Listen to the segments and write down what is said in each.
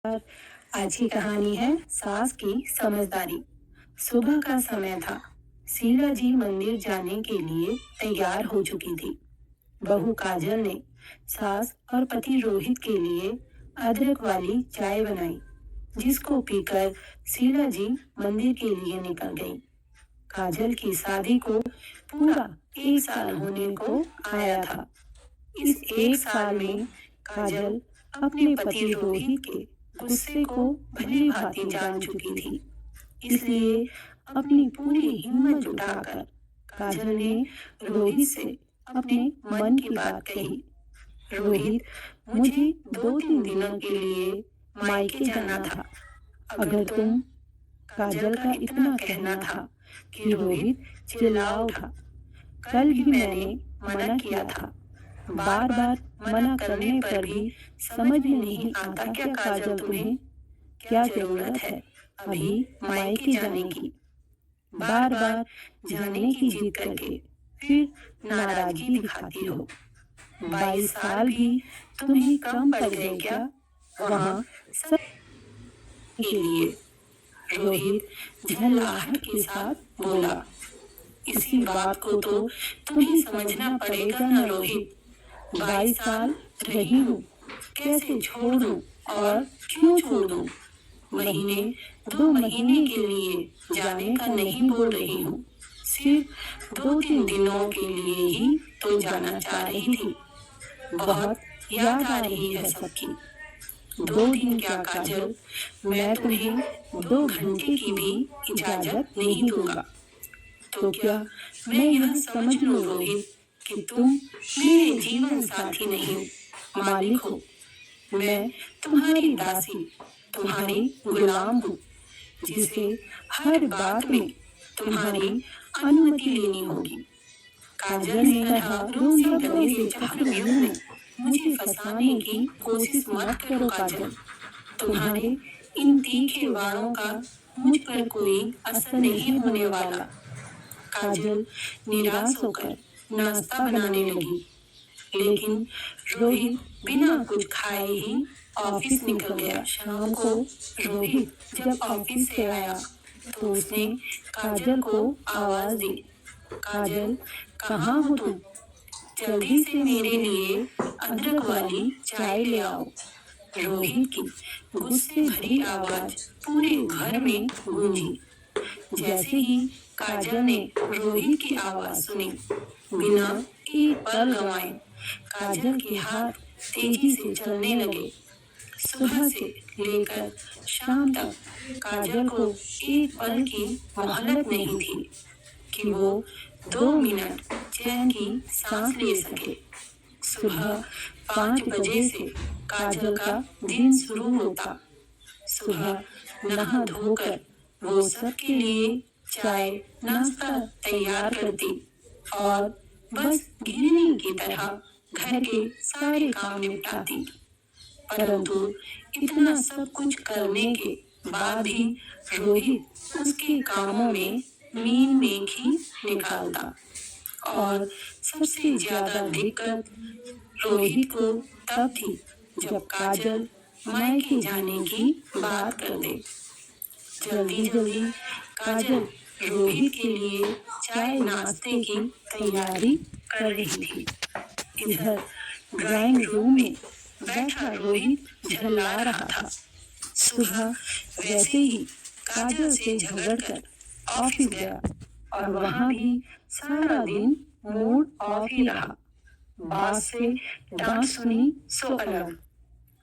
आज की कहानी है सास की समझदारी। सुबह का समय था। शीला जी मंदिर जाने के लिए तैयार हो चुकी थी। बहू काजल ने सास और पति रोहित के लिए अदरक वाली चाय बनाई, जिसको पीकर शीला जी मंदिर के लिए निकल गई। काजल की शादी को पूरा 1 साल होने को आया था। इस 1 साल में काजल अपने पति रोहित के गुस्से को भली भांति जान चुकी थी। इसलिए अपनी पूरी हिम्मत जुटाकर काजल ने रोहित से अपने मन की बात कही। रोहित, मुझे 2-3 दिनों के लिए मायके जाना था। अगर तुम काजल का इतना कहना था कि रोहित चिल्ला उठा। कल भी मैंने मना किया था। बार बार मना करने पर भी समझ में नहीं आता क्या काजल, तुम्हें क्या जरूरत है अभी मायके जाने की? बार बार जाने की जिद करके फिर नाराजगी दिखाती हो। 22 साल भी तुम्हें कम पड़ गए क्या वहाँ सब के लिए? रोहित झल्लाहट के साथ बोला। इसी बात को तो तुम्हें समझना पड़ेगा ना रोहित। 22 साल रही हूँ, कैसे छोड़ दूँ और क्यों छोड़ दूँ? 2 महीने के लिए जाने का नहीं बोल रही हूँ, सिर्फ 2-3 दिनों के लिए ही तो जाना चाह रही थी। बहुत याद आ रही है सबकी। 2 दिन क्या काजल, मैं तुम्हें 2 घंटे की भी इजाजत नहीं दूंगा। तो क्या मैं यह समझ लूं रोहित कि तुम मेरे जीवन साथी नहीं, मालिक हो? मैं तुम्हारी दासी, तुम्हारी गुलाम हूँ, जिसे हर बात में तुम्हारी अनुमति लेनी होगी। काजल ने कहा, रोज़ी गले से चक्रव्यूह में मुझे फंसाने की कोशिश मत करो काजल। तुम्हारे इन तीखे वाणों का मुझ पर कोई असर नहीं होने वाला। काजल निराश होकर नाश्ता बनाने लगी, लेकिन रोहित बिना कुछ खाए ही ऑफिस निकल गया। शाम को रोहित जब ऑफिस से आया तो उसने काजल को आवाज दी। काजल, कहाँ हो तुम? जल्दी से मेरे लिए अदरक वाली चाय ले आओ। रोहित की गुस्से भरी आवाज पूरे घर में गूंजी। जैसे ही काजल ने रोहित की आवाज सुनी, बिना एक पल गंवाए काजल के हाथ तेजी से चलने लगे। सुबह से लेकर शाम तक काजल को एक पल की मोहलत नहीं थी कि वो 2 मिनट चैन की सांस ले सके। सुबह 5 बजे से काजल का दिन शुरू होता। सुबह नहा धोकर वो सबके लिए चाय नाश्ता तैयार करती और बस गृहिणी की तरह घर के सारे काम निपटाती। परंतु इतना सब कुछ करने के बाद भी रोहित उसके कामों में मीन मेख ही निकालता। और सबसे ज्यादा दिक्कत रोहित को तब थी जब काजल मायके जाने की बात कर दे। जल्दी जल्दी काजल रोहित के लिए चाय नाश्ते की तैयारी कर रही थी। इधर ड्राइंग रूम में बैठा रोहित झल्ला रहा था। सुबह वैसे ही काजल से झगड़कर ऑफिस गया और वहां भी सारा दिन मूड ऑफ ही रहा। बॉस से डांट सुनी सो अलग।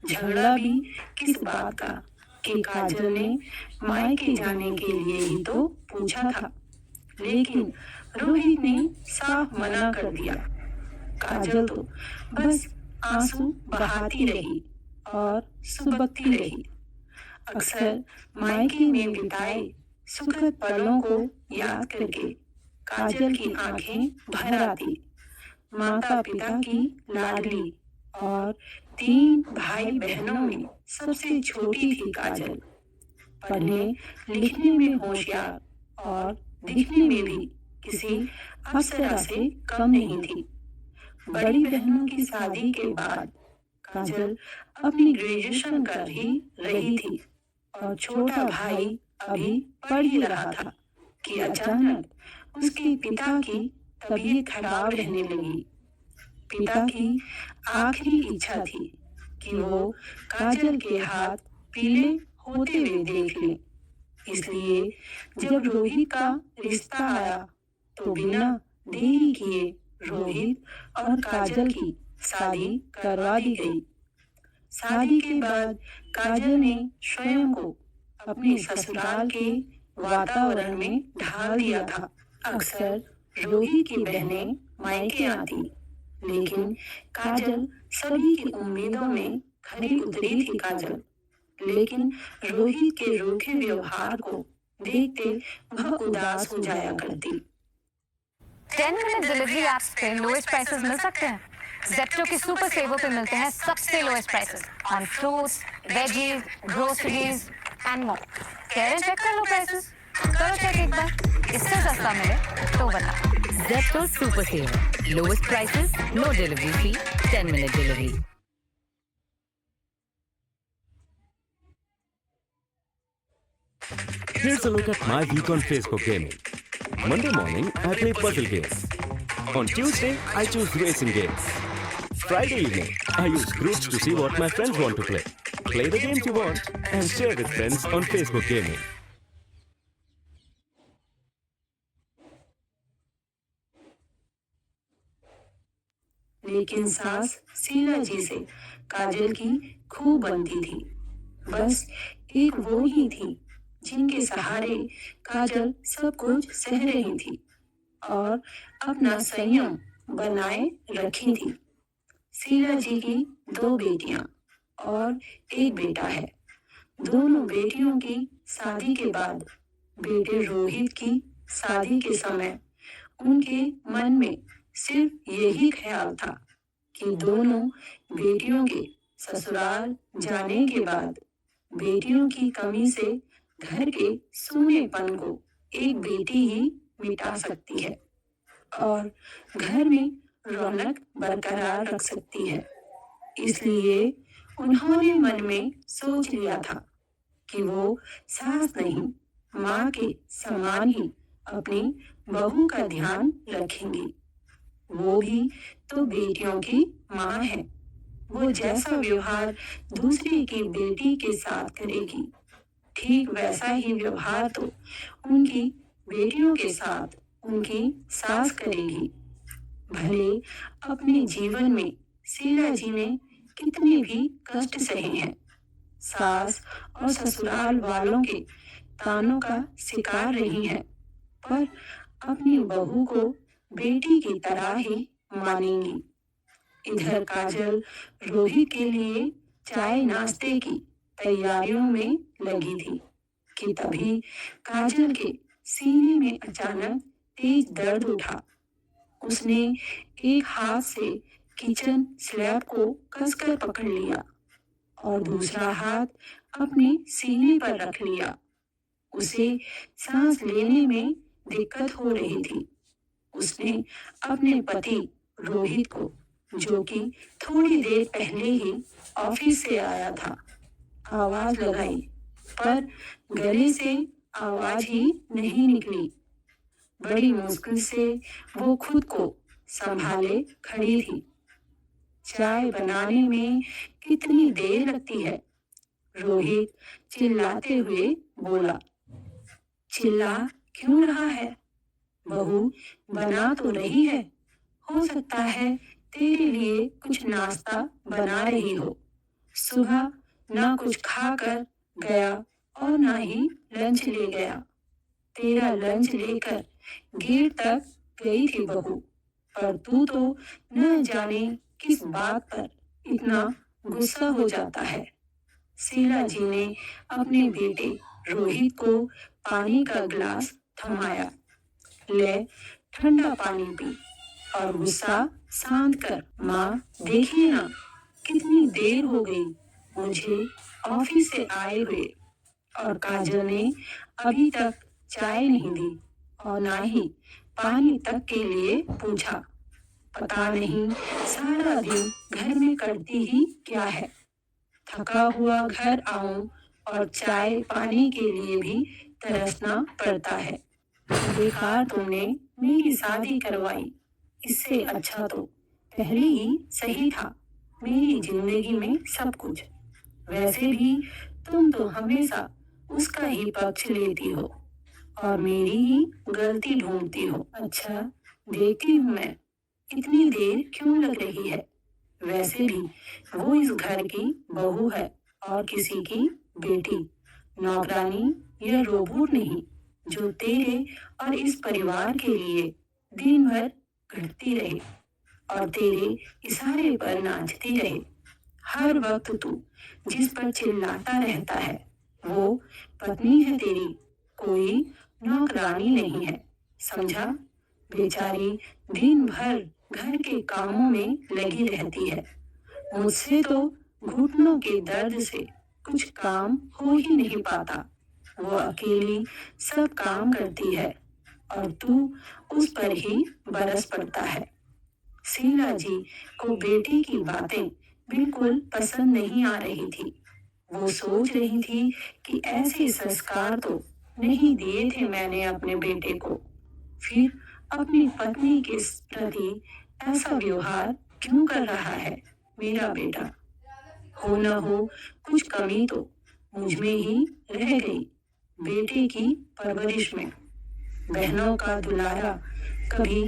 झगड़ा भी किस बात का कि काजल ने मायके जाने के लिए ही तो पूछा था, लेकिन रोहित ने साफ मना कर दिया। काजल तो बस आंसू बहाती रही और सुबकती रही। अक्सर मायके में बिताए सुखद पलों को याद करके काजल की आंखें भर आती। माता पिता की लाडली और 3 भाई बहनों में सबसे छोटी थी काजल। पढ़ने लिखने में होशियार और दिखने में भी किसी अप्सरा से कम नहीं थी। बड़ी बहनों की शादी के बाद काजल अपनी ग्रेजुएशन कर ही रही थी और छोटा भाई अभी पढ़ ही रहा था कि अचानक उसके पिता की तबीयत खराब रहने लगी। पिता की आखिरी इच्छा थी कि वो काजल के हाथ पीले होते हुए देख ले। इसलिए जब रोहित का रिश्ता आया तो बिना देरी किए रोहित और काजल की शादी करवा दी गई। शादी के बाद काजल ने स्वयं को अपने ससुराल के वातावरण में ढाल दिया था। अक्सर रोहित की बहनें मायके आती, लेकिन काजल सभी की उम्मीदों में खरी उतरी थी। काजल लेकिन रोहित के रूखे व्यवहार को देखते वह उदास हो जाया करती। 10-minute डिलीवरी एप्स पे लोएस्ट प्राइसेस मिल सकते हैं। जेप्टो के सुपर सेवर पे मिलते हैं सबसे lowest prices on fruits, veggies, groceries and more. कह रहे चेक कर लो प्राइसेस, करो चेक एक बार। इससे सस्ता मिले तो बताओ। Zepto Super Saver. Lowest prices, no delivery fee, 10-minute delivery. Here's a look at my week on Facebook gaming. Monday morning, I play puzzle games. On Tuesday, I choose racing games. Friday evening, I use groups to see what my friends want to play. Play the games you want and share with friends on Facebook gaming. लेकिन सास शीला जी से काजल की खूब बनती थी। बस एक वो ही थी जिनके सहारे काजल सब कुछ सह रही थी और अपना संयम बनाए रखी थी। शीला जी की 2 बेटियां और एक बेटा है। दोनों बेटियों की शादी के बाद बेटे रोहित की शादी के समय उनके मन में सिर्फ यही ख्याल था कि दोनों बेटियों के ससुराल जाने के बाद बेटियों की कमी से घर के सूनेपन को एक बेटी ही मिटा सकती है और घर में रौनक बरकरार रख सकती है। इसलिए उन्होंने मन में सोच लिया था कि वो सास नहीं, माँ के समान ही अपनी बहू का ध्यान रखेंगी। वो भी तो बेटियों की माँ है। वो जैसा व्यवहार दूसरे की बेटी के साथ करेगी, ठीक वैसा ही व्यवहार तो उनकी बेटियों के साथ उनकी सास करेगी। भले अपने जीवन में शीला जी ने कितने भी कष्ट सहे हैं, सास और ससुराल वालों के तानों का शिकार रही है, पर अपनी बहू को बेटी की तरह ही मानेंगी। इधर काजल रोहित के लिए चाय नाश्ते की तैयारियों में लगी थी कि तभी काजल के सीने में अचानक तेज दर्द उठा। उसने एक हाथ से किचन स्लैब को कसकर पकड़ लिया और दूसरा हाथ अपने सीने पर रख लिया। उसे सांस लेने में दिक्कत हो रही थी। उसने अपने पति रोहित को, जो कि थोड़ी देर पहले ही ऑफिस से आया था, आवाज लगाई, पर गले से आवाज ही नहीं निकली। बड़ी मुश्किल से वो खुद को संभाले खड़ी थी। चाय बनाने में कितनी देर लगती है? रोहित चिल्लाते हुए बोला। चिल्ला क्यों रहा है? बहू बना तो रही है। हो सकता है तेरे लिए कुछ नाश्ता बना रही हो। सुबह ना कुछ खाकर गया और ना ही लंच ले गया। तेरा लंच लेकर गेट तक गई थी बहू, पर तू तो न जाने किस बात पर इतना गुस्सा हो जाता है। शीला जी ने अपने बेटे रोहित को पानी का गिलास थमाया। ले ठंडा पानी पी और गुस्सा शांत कर। माँ देखिए ना, कितनी देर हो गई मुझे ऑफिस से आए हुए और काजल ने अभी तक चाय नहीं दी और ना ही पानी तक के लिए पूछा। पता नहीं सारा दिन घर में करती ही क्या है। थका हुआ घर आऊं और चाय पानी के लिए भी तरसना पड़ता है। बेकार तुमने मेरी शादी करवाई, इससे अच्छा तो पहले ही सही था मेरी जिंदगी में सब कुछ। वैसे भी तुम तो हमेशा उसका ही पक्ष लेती हो और मेरी ही गलती ढूंढती हो। अच्छा, देखती हूँ मैं, इतनी देर क्यों लग रही है? वैसे भी वो इस घर की बहू है और किसी की बेटी, नौकरानी या रोबोट नहीं, जो तेरे और इस परिवार के लिए दिन भर घटती रहे और तेरे इशारे पर नाचती रहे। हर वक्त तू जिस पर चिल्लाता रहता है वो पत्नी है तेरी, कोई नौकरानी नहीं है, समझा? बेचारी दिन भर घर के कामों में लगी रहती है। मुझसे तो घुटनों के दर्द से कुछ काम हो ही नहीं पाता। वो अकेली सब काम करती है और तू उस पर ही बरस पड़ता है। शीला जी को बेटी की बातें बिल्कुल पसंद नहीं आ रही थी। वो सोच रही थी कि ऐसे संस्कार तो नहीं दिए थे मैंने अपने बेटे को, फिर अपनी पत्नी के प्रति ऐसा व्यवहार क्यों कर रहा है मेरा बेटा? हो न हो कुछ कमी तो मुझ में ही रह गई बेटे की परवरिश में। बहनों का दुलारा, कभी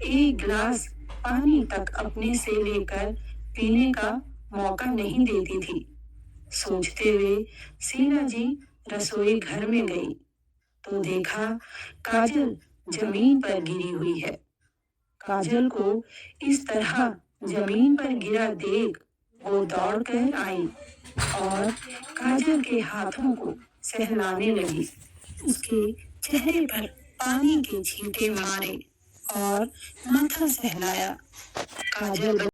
एक गिलास पानी तक अपने से लेकर पीने का मौका नहीं देती थी। सोचते हुए शीला जी रसोई घर में गई तो देखा काजल जमीन पर गिरी हुई है। काजल को इस तरह जमीन पर गिरा देख वो दौड़कर आई और काजल के हाथों को सहलाने लगी। उसके चेहरे पर पानी के छींटे मारे और माथा सहलाया। काजल